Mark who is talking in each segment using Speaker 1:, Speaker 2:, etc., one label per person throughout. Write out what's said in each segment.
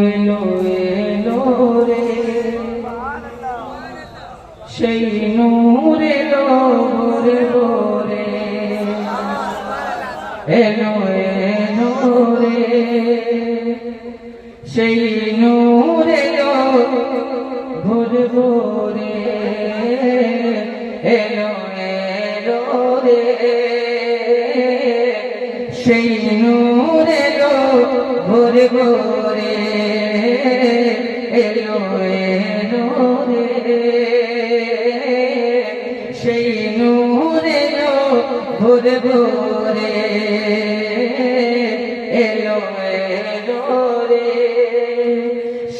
Speaker 1: এলো এলো রে সেই নূর এলো ভোরে ভোরে এলো এলো রে সেই নূর এলো ভোরে ভোরে এলো এলো রে সেই নূর এলো ভোরে ভোরে এলো এলো রে সেই নূর এলো ভোরে ভোরে এলো এলো রে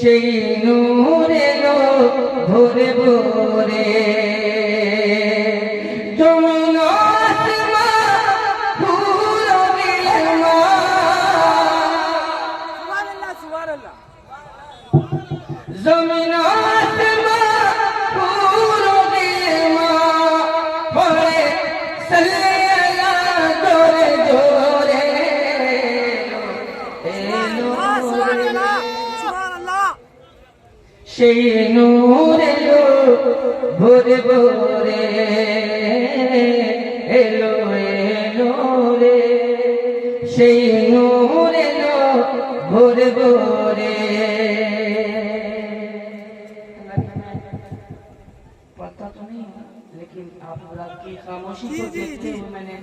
Speaker 1: সেই নূর এলো ভোরে ভোরে জমিন জমিন পুরো দিলমা পড়ে সাল্লাল্লাহ জোরে জোরে এলো সুবহানাল্লাহ সেই নূর এলো ভোরে ভোরে এলো এলো রে সেই নূর এলো ভোরে ভোরে पता तो नहीं है लेकिन आप रात की खामोशी को देखते हुए मैंने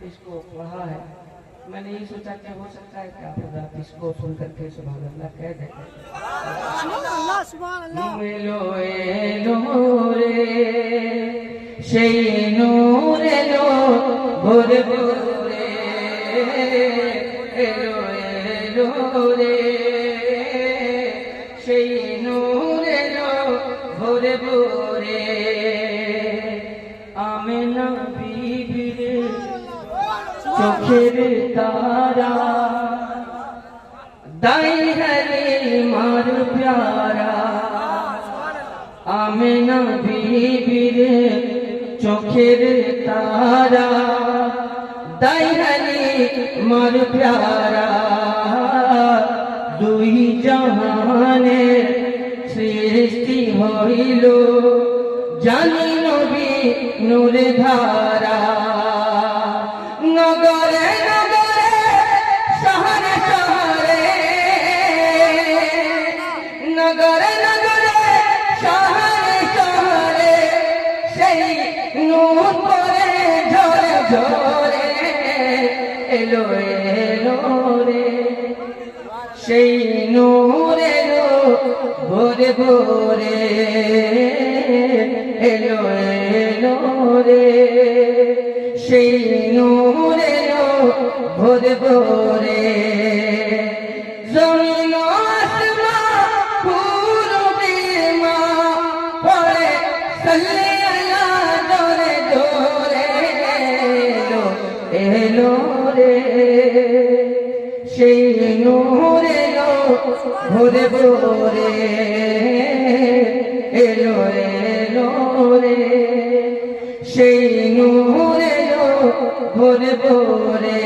Speaker 1: इसको पढ़ा है। मैंने ये सोचा कि हो सकता है कि आप रात इसको सुन करके सुभान अल्लाह कह दें। सुभान अल्लाह सुभान अल्लाह एलो एलो रे সেই নূর এলো ভোরে ভোরে এলো এলো রে সেই নূর এলো ভোরে ভোরে আমেনা বিবির চোখের তারা দাই হরে মার প্যারা আমেনা বিবির চোখের তারা দাই হরে মার প্যারা দুই জাহানের সৃষ্টি হইল জানি নবী নূরে ধারা নগরে নগরে শহরে শহরে নগরে নগরে শহরে শহরে সেই নূর পরে ঝরে ঝরে এলো এলো রে সেই নূর এলো ভোরে ভোরে এলো এলো রে সেই নূর এলো ভোরে ভোরে জমিন আসমান পুরো দিলমা পড়ে সাল্লাল্লাহ জোরে জোরে এলো এলো রে সেই নূর এলো ভোরে ভোরে এলো এলো রে সেই নূর এলো ভোরে भोरे।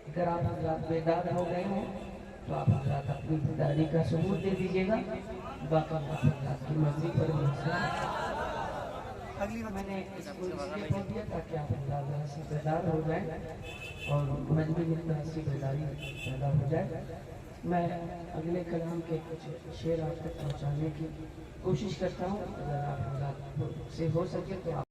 Speaker 1: अगर आप हजरात बेदार हो गए हो तो आप हजरात अपनी बेदारी का सबूत दे दीजिएगा। बाकी हजरात की मर्जी पर मैंने इसको इसलिए बोल दिया ताकि आप हजरात से बेदार हो जाए और मजबूरी से बेदारी पैदा हो जाए। मैं अगले कलाम के कुछ शेर आप तक पहुँचाने की कोशिश करता हूँ। अगर आप हजरात से हो सके तो